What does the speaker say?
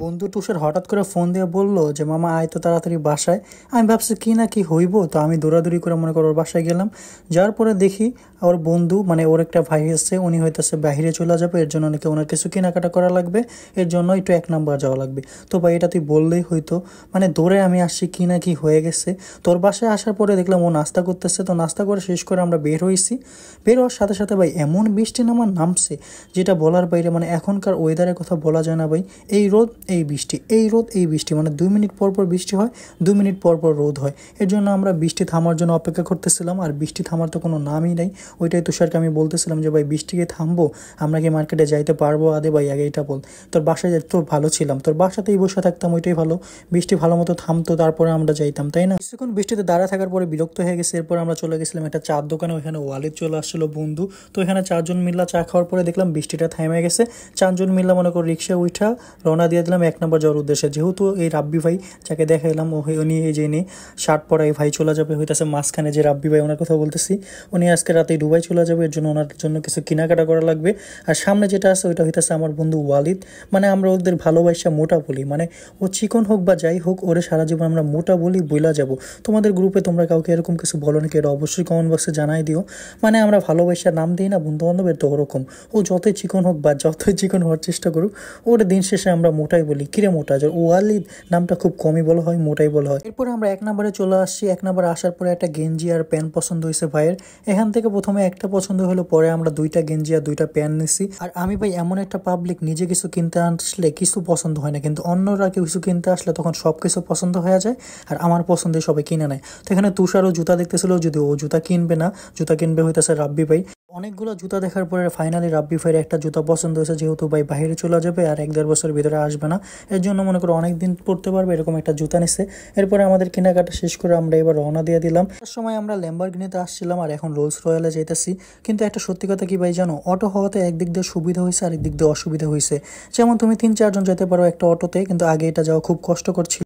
বন্ধু তুষার হঠাৎ করে ফোন দিয়ে বলল যে মামা আয় তো তাড়াতাড়ি বাসায়। আমি ভাবছি কি না কি হইব, তো আমি দৌড়াদৌড়ি করে মনে করো ওর বাসায় গেলাম। যাওয়ার পরে দেখি ওর বন্ধু মানে ওর একটা ভাই এসছে, উনি হইতেছে বাইরে চলে যাবে, এর জন্য নাকি ওনার কিছু কেনাকাটা করা লাগবে, এর জন্য একটু 1 নাম্বার যাওয়া লাগবে। তো ভাই এটা তুই বললেই হইতো, মানে দৌড়ে আমি আসছি কি না কি হয়ে গেছে। তোর বাসায় আসার পরে দেখলাম ও নাস্তা করতেছে, তো নাস্তা করে শেষ করে আমরা বের হয়েছি। বের হওয়ার সাথে সাথে ভাই এমন বৃষ্টি নামছে যেটা বলার বাইরে, মানে এখনকার ওয়েদারের কথা বলা যায় না ভাই। এই রোদ এই বৃষ্টি, এই রোদ এই বৃষ্টি, মানে 2 মিনিট পর পর বৃষ্টি হয়, 2 মিনিট পর পর রোদ হয়। এর জন্য আমরা বৃষ্টি থামার জন্য অপেক্ষা করতেছিলাম, আর বৃষ্টি থামার তো কোনো নামই নাই। ওইটাই তুষারকে আমি বলতেছিলাম যে ভাই বৃষ্টি কি থামবো, আমরা কি মার্কেটে যাইতে পারবো আদে ভাই, আগে এটা বল। তোর বাসায় তো ভালো ছিলাম, তোর বাসাতেই বসে থাকতাম, ওইটাই ভালো। বৃষ্টি ভালো মতো থামতো তারপরে আমরা যাইতাম, তাই না? কিছুক্ষণ বৃষ্টিতে দাঁড়া থাকার পরে বিরক্ত হয়ে গেছে, এরপর আমরা চলে গেছিলাম একটা চার দোকানে, ওইখানে ওয়ালেট চলে আসছিলো বন্ধু। তো এখানে 4 জন মিল্লা চা খাওয়ার পরে দেখলাম বৃষ্টিটা থেমে গেছে। 4 জন মিল্লা মনে করি রিক্সা উঠা রওনা দিয়ে দিলাম 1 নাম্বার যাওয়ার উদ্দেশ্যে। যেহেতু এই রাব্বি ভাই যাকে দেখাইলাম উনি এই যে শার্ট পরা এই ভাই চলে যাবে হইতেছে মাঝখানে, যে রাব্বি ভাই ওনার কথা বলতেছি, উনি আজকে রাতেই দুবাই চলে যাবে, এর জন্য ওনার জন্য কিছু কেনাকাটা করা লাগবে। আর সামনে যেটা আছে ওইটা হইতেছে আমার বন্ধু ওয়ালিদ, মানে আমরা ওদের ভালোবাসা মোটা বলি, মানে ও চিকন হোক বা যাই হোক ওরে সারা জীবন আমরা মোটা বলি বইলা যাব। তোমাদের গ্রুপে তোমরা কাউকে এরকম কিছু বলো নাকি, এটা অবশ্যই কমেন্ট বক্সে জানাই দিও। মানে আমরা ভালোবাসার নাম দিই না বন্ধু বান্ধবের, তো ওরকম ও যতই চিকন হোক বা যতই চিকন হওয়ার চেষ্টা করুক, ওর দিন শেষে আমরা মোটাই বলি। কিরে মোটা, যে ওয়ালিদ নামটা খুব কমই বলা হয়, মোটাই বলা হয়। এরপরে আমরা 1 নাম্বারে চলে আসছি। 1 নাম্বার আসার পরে একটা গেঞ্জি আর প্যান্ট পছন্দ হয়েছে ভাইয়ের। এখান থেকে প্রথমে একটা পছন্দ হলো, পরে আমরা 2টা গেঞ্জি আর 2টা প্যান্ট নিছি। আর আমি ভাই এমন একটা পাবলিক, নিজে কিছু কিনতে আসলে কিছু পছন্দ হয় না, কিন্তু অন্যরা কিছু কিনতে আসলে তখন সব কিছু পছন্দ হয়ে যায়, আর আমার পছন্দে সবাই কিনে নেয়। তো এখানে তুষারও জুতা দেখতেছিল, যদি ও জুতা কিনবে না, জুতা কিনবে হইতেছে রাব্বি ভাই। অনেকগুলো জুতা দেখার পরে ফাইনালি রাব্বি ভাইয়ের একটা জুতা পছন্দ হয়েছে, যেহেতু ভাই বাইরে চলে যাবে আর 1-1.5 বছরের ভিতরে আসবে না, এর জন্য মনে করো অনেক দিন পড়তে পারবে এরকম একটা জুতা নিছে। এরপরে আমাদের কেনাকাটা শেষ করে আমরা এবার রওনা দিয়ে দিলাম। তার সময় আমরা ল্যাম্বরগিনিতে আসছিলাম, আর এখন রোলস রয়্যালে যাইতেছি। কিন্তু একটা সত্যি কথা কি ভাই জানো, অটো হওয়াতে একদিক দিয়ে সুবিধা হয়েছে আর একদিক দিয়ে অসুবিধা হয়েছে। যেমন তুমি 3-4 জন যেতে পারো একটা অটোতে, কিন্তু আগে এটা যাওয়া খুব কষ্টকর ছিল।